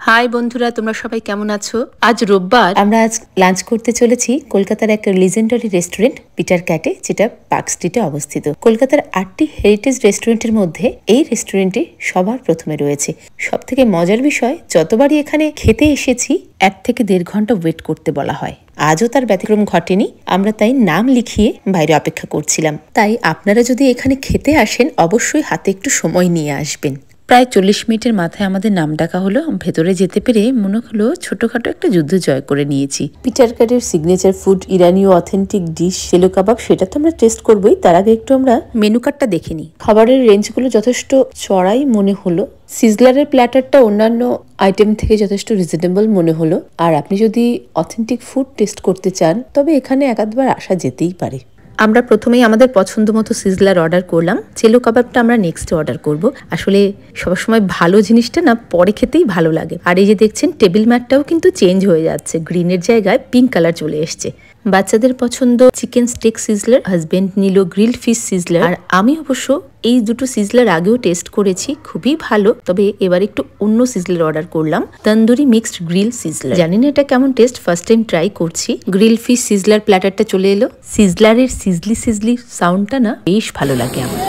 High বন্ধুরা, তোমরা সবাই কেমন আছো? আজ রোববার, আমরা আজ লাঞ্চ করতে চলেছি কলকাতার একটা লিজেন্ডারি রেস্টুরেন্ট পিটার ক্যাটে, যেটা পার্ক স্ট্রিটে অবস্থিত। কলকাতার 8টি হেরিটেজ রেস্টুরেন্টের মধ্যে এই রেস্টুরেন্টে সবার প্রথমে রয়েছে। সব থেকে মজার বিষয়, যতবারই এখানে খেতে এসেছি 1 থেকে 1.5 ঘন্টা ওয়েট করতে বলা হয়। আজও তার ব্যতিক্রম ঘটেনি। আমরা তাই নাম লিখিয়ে বাইরে অপেক্ষা করছিলাম। তাই আপনারা যদি এখানে খেতে আসেন, অবশ্যই হাতে একটু সময় নিয়ে আসবেন। প্রায় 40 মিনিটের মাথায় আমাদের নাম ডাকা হলো। ভেতরে যেতে পেরে মনে হলো ছোটখাটো একটা যুদ্ধ জয় করে নিয়েছি। পিটার ক্যাটের সিগনেচার ফুড, ইরানীয় অথেন্টিক ডিশ চেলো কাবাব, সেটা তো আমরা টেস্ট করবোই। তার আগে একটু আমরা মেনু কার্ডটা দেখে নিই। খাবারের রেঞ্জগুলো যথেষ্ট চড়াই মনে হলো। সিজলারের প্ল্যাটারটা অন্যান্য আইটেম থেকে যথেষ্ট রিজনেবল মনে হলো। আর আপনি যদি অথেন্টিক ফুড টেস্ট করতে চান, তবে এখানে একাধবার আসা যেতেই পারে। আমরা প্রথমেই আমাদের পছন্দ মতো সিজলার অর্ডার করলাম। চেলো কাবাবটা আমরা নেক্সট অর্ডার করব। আসলে সবসময় ভালো জিনিসটা না পরে খেতেই ভালো লাগে। আর এই যে দেখছেন, টেবিল ম্যাটটাও কিন্তু চেঞ্জ হয়ে যাচ্ছে। গ্রিনের জায়গায় পিঙ্ক কালার চলে এসছে। বাচ্চাদের পছন্দ চিকেন স্টেক সিজলার, হাজবেন্ড নিল গ্রিলড ফিশ সিজলার। আর আমি অবশ্য এই দুটো সিজলার আগেও টেস্ট করেছি, খুবই ভালো। তবে এবার একটু অন্য সিজলার অর্ডার করলাম, তন্দুরি মিক্সড গ্রিল সিজলার। জানি না এটা কেমন টেস্ট, ফার্স্ট টাইম ট্রাই করছি। গ্রিল ফিশ সিজলার প্ল্যাটারটা চলে এলো। সিজলারের সিজলি সিজলি সাউন্ডটা না বেশ ভালো লাগে আমার।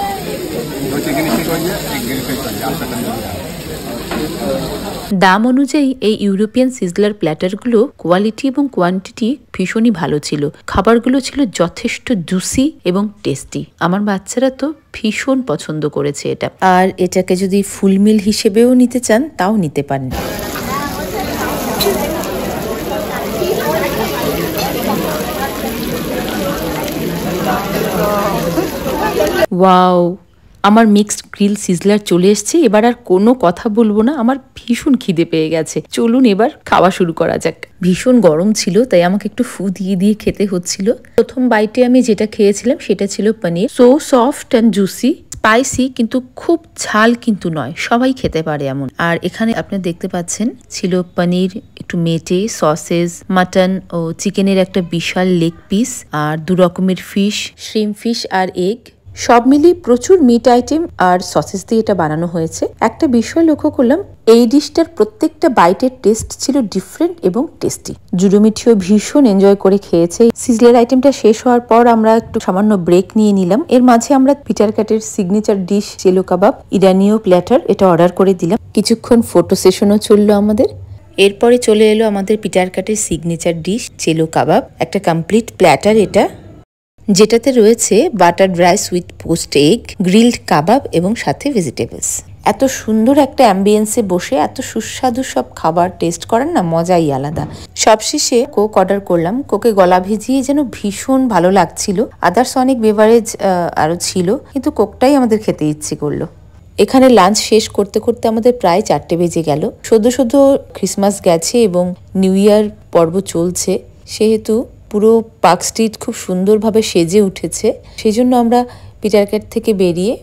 দাম অনুযায়ী এই ইউরোপিয়ান সিজলার প্ল্যাটারগুলো কোয়ালিটি এবং কোয়ান্টিটি ভীষণই ভালো ছিল। খাবারগুলো ছিল যথেষ্ট জুসি এবং টেস্টি। আমার বাচ্চারা তো ভীষণ পছন্দ করেছে এটা। আর এটাকে যদি ফুল মিল হিসেবেও নিতে চান, তাও নিতে পারেন। ওয়াও, আমার মিক্সড গ্রিল সিজলার চলে এসছে। এবার আর কোনো কথা বলবো না, আমার ভীষণ খিদে পেয়ে গেছে। চলুন এবার খাওয়া শুরু করা যাক। ভীষণ গরম ছিল, তাই আমাকে একটু ফু দিয়ে দিয়ে খেতে হচ্ছিল। প্রথম বাইটে আমি যেটা খেয়েছিলাম সেটা ছিল paneer. So soft and juicy, spicy, কিন্তু খুব ঝাল কিন্তু নয়, সবাই খেতে পারে এমন। আর এখানে আপনি দেখতে পাচ্ছেন ছিল পনির, একটু মেটে, সসেস, মাটন ও চিকেনের একটা বিশাল লেগ পিস, আর 2 রকমের ফিশ, শ্রিম ফিশ আর এগ। সব মিলিয়ে প্রচুর মিট আইটেম আর সসেস দিয়ে এটা বানানো হয়েছে। একটা বিষয় লক্ষ্য করলাম, এই ডিশটার প্রত্যেকটা বাইটের টেস্ট ছিল ডিফারেন্ট এবং টেস্টি। জুডোমিঠিও ভীষণ এনজয় করে খেয়েছে। সিজলার আইটেমটা শেষ হওয়ার পর আমরা একটু সামান্য ব্রেক নিয়ে নিলাম। এর মাঝে আমরা পিটার ক্যাটের সিগনেচার ডিশ চেলো কাবাব, ইরানীয় প্ল্যাটার, এটা অর্ডার করে দিলাম। কিছুক্ষণ ফটো সেশনও চললো আমাদের। এরপরে চলে এলো আমাদের পিটার ক্যাটের সিগনেচার ডিশ চেলো কাবাব, একটা কমপ্লিট প্ল্যাটার এটা, যেটাতে রয়েছে butter rice with poached egg, grilled কাবাব এবং সাথে ভেজিটেবলস। এত সুন্দর একটা অ্যাম্বিয়েন্সে বসে এত সুস্বাদু সব খাবার টেস্ট করার না মজাই আলাদা। সবশেষে কোক অর্ডার করলাম। কোকে গলা ভিজিয়ে যেন ভীষণ ভালো লাগছিল। আদার্স অনেক বেভারেজ আরো ছিল, কিন্তু কোকটাই আমাদের খেতে ইচ্ছে করলো। এখানে লাঞ্চ শেষ করতে করতে আমাদের প্রায় 4টে বেজে গেল। সদ্য ক্রিসমাস গেছে এবং নিউ ইয়ার পর্ব চলছে, সেহেতু পুরো পার্ক স্ট্রিট খুব সুন্দরভাবে সেজে উঠেছে। সেই জন্য আমরা পিটার ক্যাট থেকে বেরিয়ে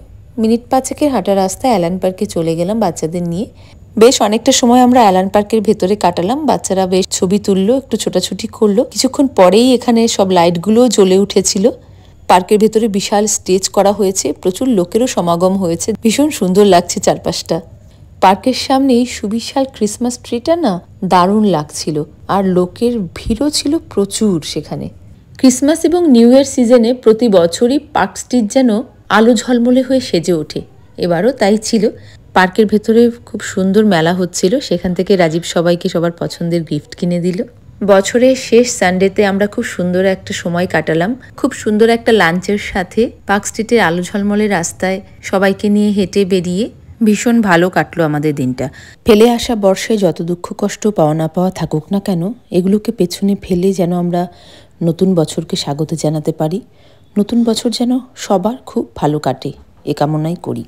মিনিট 5 হাঁটা রাস্তায় অ্যালান পার্কে চলে গেলাম বাচ্চাদের নিয়ে। বেশ অনেকটা সময় আমরা অ্যালান পার্কের ভেতরে কাটালাম। বাচ্চারা বেশ ছবি তুললো, একটু ছোটাছুটি করলো। কিছুক্ষণ পরেই এখানে সব লাইটগুলোও জ্বলে উঠেছিল। পার্কের ভেতরে বিশাল স্টেজ করা হয়েছে, প্রচুর লোকেরও সমাগম হয়েছে। ভীষণ সুন্দর লাগছে চারপাশটা। পার্কের সামনে এই সুবিশাল ক্রিসমাস ট্রিটা না দারুণ লাগছিল, আর লোকের ভিড়ও ছিল প্রচুর সেখানে। ক্রিসমাস এবং নিউ ইয়ার সিজনে প্রতি বছরই পার্ক স্ট্রিট যেন আলো ঝলমলে হয়ে সেজে ওঠে। এবারও তাই ছিল। পার্কের ভেতরে খুব সুন্দর মেলা হচ্ছিল, সেখান থেকে রাজীব সবাইকে সবার পছন্দের গিফট কিনে দিল। বছরের শেষ সানডেতে আমরা খুব সুন্দর একটা সময় কাটালাম, খুব সুন্দর একটা লাঞ্চের সাথে। পার্ক স্ট্রিটের আলো ঝলমলে রাস্তায় সবাইকে নিয়ে হেঁটে বেরিয়ে ভীষণ ভালো কাটলো আমাদের দিনটা। ফেলে আসা বর্ষায় যত দুঃখ কষ্ট পাওয়া না পাওয়া থাকুক না কেন, এগুলোকে পেছনে ফেলে যেন আমরা নতুন বছরকে স্বাগত জানাতে পারি। নতুন বছর যেন সবার খুব ভালো কাটে, এ কামনাই করি।